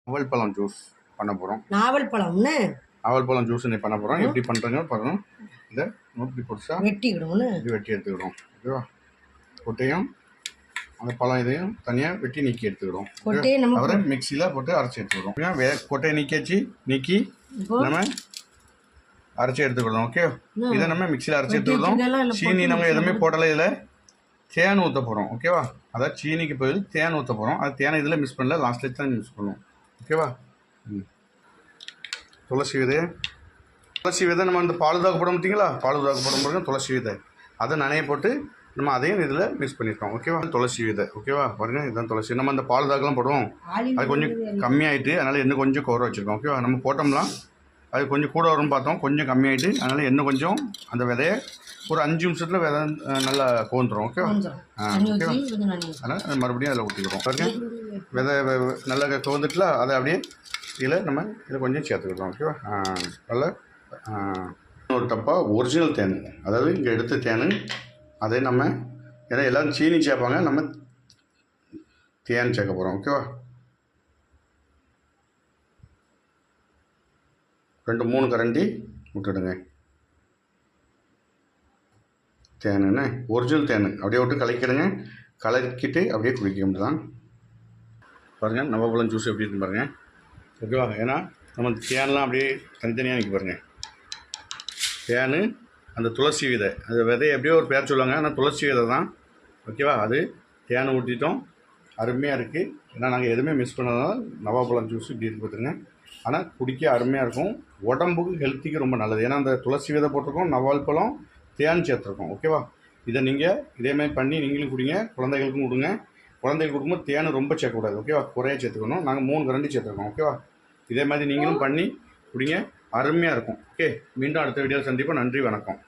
நாவல் பழம் ஜூஸ் பண்ண போகிறோம். நாவல் பழம் ஜூஸ் இன்னைக்கு பண்ண போகிறோம். எப்படி பண்ணுறங்க பாருங்க. இதை நோட்டி பொடிசா வெட்டிக்கிடுவோம்னு இது வெட்டி எடுத்துக்கிடுவோம். ஓகேவா? கொட்டையும் அந்த பழம் இதையும் தனியாக வெட்டி நீக்கி எடுத்துக்கிடுவோம். அப்புறம் மிக்சியில் போட்டு அரைச்சி எடுத்துக்கிடுவோம். கொட்டையை நீக்கி நம்ம அரைச்சி எடுத்துக்கிடுவோம். ஓகே, இதை நம்ம மிக்சியில் அரைச்சி எடுத்துக்கிடுவோம். சீனி நம்ம எதுவுமே போடலை. இதில் தேன் ஊற்ற போகிறோம். ஓகேவா? அதாவது சீனிக்கு பதில் தேன் ஊற்ற போகிறோம். அது தேனை இதில் மிக்ஸ் பண்ணல, லாஸ்ட்டில் தான் மிக்ஸ் பண்ணுவோம். ஓகேவா? துளசி விதை நம்ம அந்த பாலுதாக போட மாட்டிங்களா? பாலுதாக போட பிறகு துளசி விதை அதை நனைய போட்டு நம்ம அதையும் இதில் மிக்ஸ் பண்ணியிருக்கோம். ஓகேவா? துளசி விதை. ஓகேவா? பாருங்கள், இதுதான் துளசி. நம்ம அந்த பாலுதாக்கெலாம் போடுவோம், அது கொஞ்சம் கம்மியாயிட்டு, அதனால் இன்னும் கொஞ்சம் கவர வச்சுருக்கோம். ஓகேவா? நம்ம போட்டோம்னா அது கொஞ்சம் கூட வரும்னு பார்த்தோம், கொஞ்சம் கம்மியாயிட்டு, அதனால் இன்னும் கொஞ்சம் அந்த விதையை ஒரு 5 நிமிஷத்தில் விதை நல்லா கோந்துடும். ஓகேவா? ஓகேவா? அதனால் மறுபடியும் அதில் ஊற்றிக்கிறோம். பாருங்கள், விதை நல்லா கோந்துட்டுல அதை அப்படியே இதில் கொஞ்சம் சேர்த்துக்கிட்டோம். ஓகேவா? நல்லா ஒரு டப்பா ஒரிஜினல் தேன், அதாவது இங்கே எடுத்த தேன், அதை நம்ம ஏன்னா எல்லோரும் சீனி சேர்ப்பாங்க, நம்ம தேன் சேர்க்க போகிறோம். ஓகேவா? 2-3 கரண்டி விட்டுடுங்க. தேனுன்னு ஒரிஜினல் தேன் அப்படியே விட்டு கலக்கிடுங்க. கலக்கிட்டு அப்படியே குடிக்க முடியலாம். பாருங்கள், நவப்பழம் ஜூஸ் எப்படி இருக்குன்னு பாருங்கள். ஓகேவா? ஏன்னா நம்ம தேன்லாம் அப்படியே தனித்தனியாக நிற்க பாருங்கள். தேன், அந்த துளசி விதை, அந்த விதையை எப்படியோ ஒரு பேர் சொல்லுவாங்க, ஆனால் துளசி விதை தான். ஓகேவா? அது தேனை ஊற்றிட்டோம், அருமையாக இருக்குது. ஏன்னா நாங்கள் எதுவுமே மிஸ் பண்ணதுனால நவாப்பழம் ஜூஸ் இப்படி இருக்கு பார்த்துங்க. ஆனால் குடிக்க அருமையாக இருக்கும், உடம்புக்கு ஹெல்த்திக்கு ரொம்ப நல்லது. ஏன்னா அந்த துளசி விதை போட்டிருக்கோம், நவால் பழம், தேன் சேர்த்துருக்கோம். ஓகேவா? இதை நீங்கள் இதேமாதிரி பண்ணி நீங்களும் குடிங்க, குழந்தைகளுக்கும் கொடுங்க. குழந்தைகளுக்கு கொடுக்கும்போது தேன் ரொம்ப சேர்க்கக்கூடாது. ஓகேவா? குறைய சேர்த்துக்கணும். நாங்கள் 3 கரண்டி சேர்த்துருக்கோம். ஓகேவா? இதே மாதிரி நீங்களும் பண்ணி குடிங்க, அருமையாக இருக்கும். ஓகே, மீண்டும் அடுத்த வீடியோவில் சந்திப்போம். நன்றி, வணக்கம்.